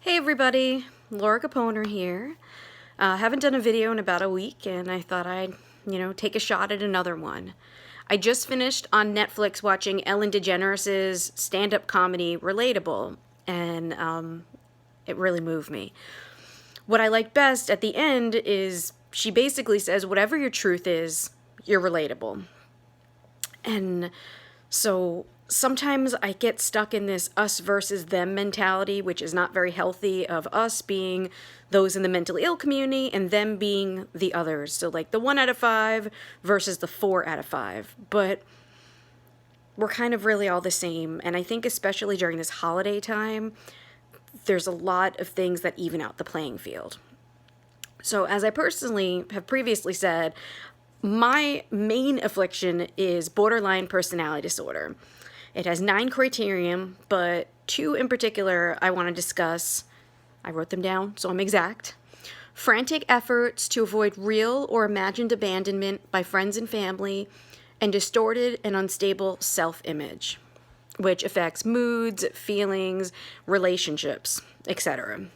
Hey everybody, Laura Caponer here. Haven't done a video in about a week and I thought I'd, take a shot at another one. I just finished on Netflix watching Ellen DeGeneres' stand-up comedy Relatable, and it really moved me. What I like best at the end is she basically says, whatever your truth is, you're relatable. And so sometimes I get stuck in this us versus them mentality, which is not very healthy, of us being those in the mentally ill community and them being the others. So, like the 1 out of 5 versus the 4 out of 5. But we're kind of really all the same. And I think, especially during this holiday time, there's a lot of things that even out the playing field. So, as I personally have previously said, my main affliction is borderline personality disorder. It has 9 criteria, but 2 in particular I want to discuss. I wrote them down, so I'm exact. Frantic efforts to avoid real or imagined abandonment by friends and family, and distorted and unstable self-image, which affects moods, feelings, relationships, etc.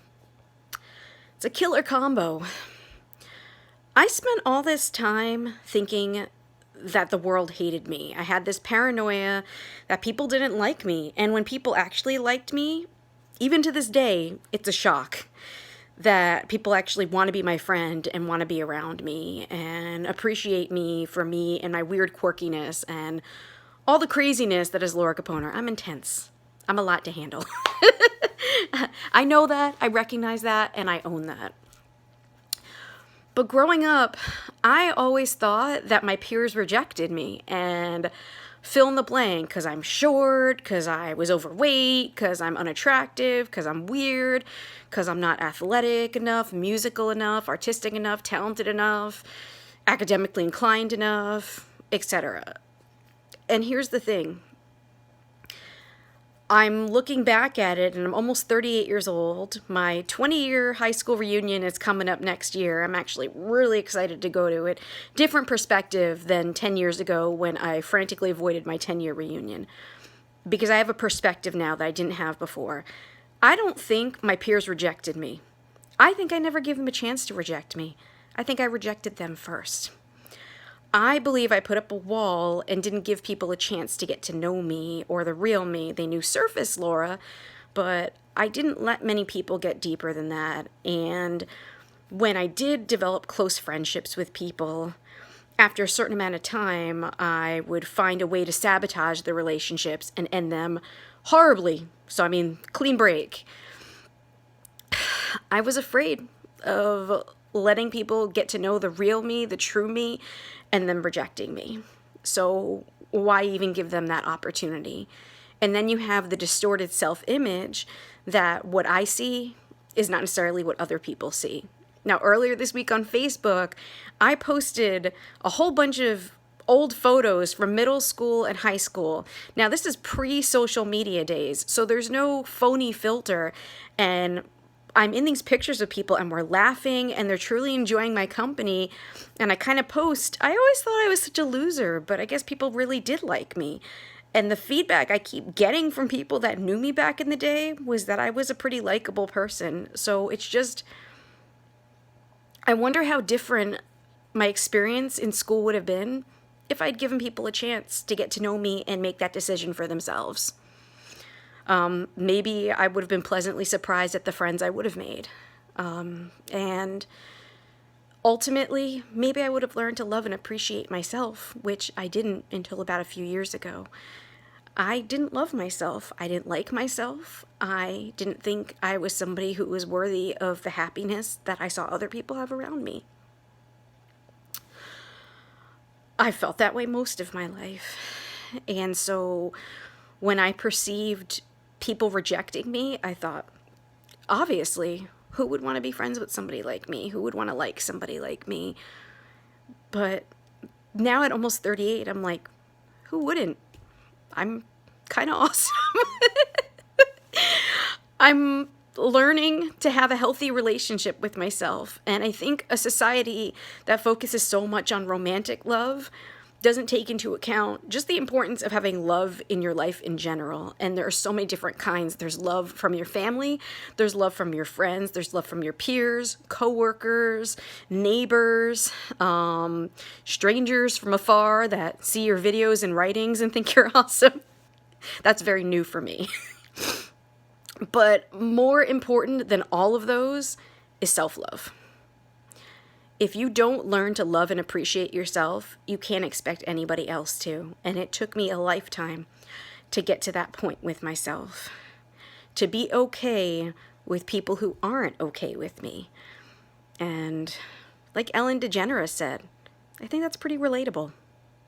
It's a killer combo. I spent all this time thinking that the world hated me. I had this paranoia that people didn't like me. And when people actually liked me, even to this day, it's a shock that people actually want to be my friend and want to be around me and appreciate me for me and my weird quirkiness and all the craziness that is Laura Caponer. I'm intense. I'm a lot to handle. I know that, I recognize that, and I own that. But growing up, I always thought that my peers rejected me and fill in the blank because I'm short, because I was overweight, because I'm unattractive, because I'm weird, because I'm not athletic enough, musical enough, artistic enough, talented enough, academically inclined enough, etc. And here's the thing. I'm looking back at it and I'm almost 38 years old. My 20-year high school reunion is coming up next year. I'm actually really excited to go to it. Different perspective than 10 years ago when I frantically avoided my 10-year reunion. Because I have a perspective now that I didn't have before. I don't think my peers rejected me. I think I never gave them a chance to reject me. I think I rejected them first. I believe I put up a wall and didn't give people a chance to get to know me or the real me. They knew surface Laura, but I didn't let many people get deeper than that. And when I did develop close friendships with people, after a certain amount of time, I would find a way to sabotage the relationships and end them horribly. So, clean break. I was afraid of letting people get to know the real me, the true me, and then rejecting me. So why even give them that opportunity? And then you have the distorted self-image that what I see is not necessarily what other people see. Now, earlier this week on Facebook, I posted a whole bunch of old photos from middle school and high school. Now, this is pre-social media days, so there's no phony filter, and I'm in these pictures of people and we're laughing and they're truly enjoying my company. And I kind of post, I always thought I was such a loser, but I guess people really did like me. And the feedback I keep getting from people that knew me back in the day was that I was a pretty likable person. So it's just, I wonder how different my experience in school would have been if I'd given people a chance to get to know me and make that decision for themselves. Maybe I would have been pleasantly surprised at the friends I would have made. And ultimately, maybe I would have learned to love and appreciate myself, which I didn't until about a few years ago. I didn't love myself. I didn't like myself. I didn't think I was somebody who was worthy of the happiness that I saw other people have around me. I felt that way most of my life. And so when I perceived people rejecting me, I thought, obviously, who would want to be friends with somebody like me? Who would want to like somebody like me? But now at almost 38, I'm like, who wouldn't? I'm kind of awesome. I'm learning to have a healthy relationship with myself. And I think a society that focuses so much on romantic love doesn't take into account just the importance of having love in your life in general. And there are so many different kinds. There's love from your family, there's love from your friends, there's love from your peers, coworkers, neighbors, strangers from afar that see your videos and writings and think you're awesome. That's very new for me. But more important than all of those is self-love. If you don't learn to love and appreciate yourself, you can't expect anybody else to. And it took me a lifetime to get to that point with myself. To be okay with people who aren't okay with me. And like Ellen DeGeneres said, I think that's pretty relatable.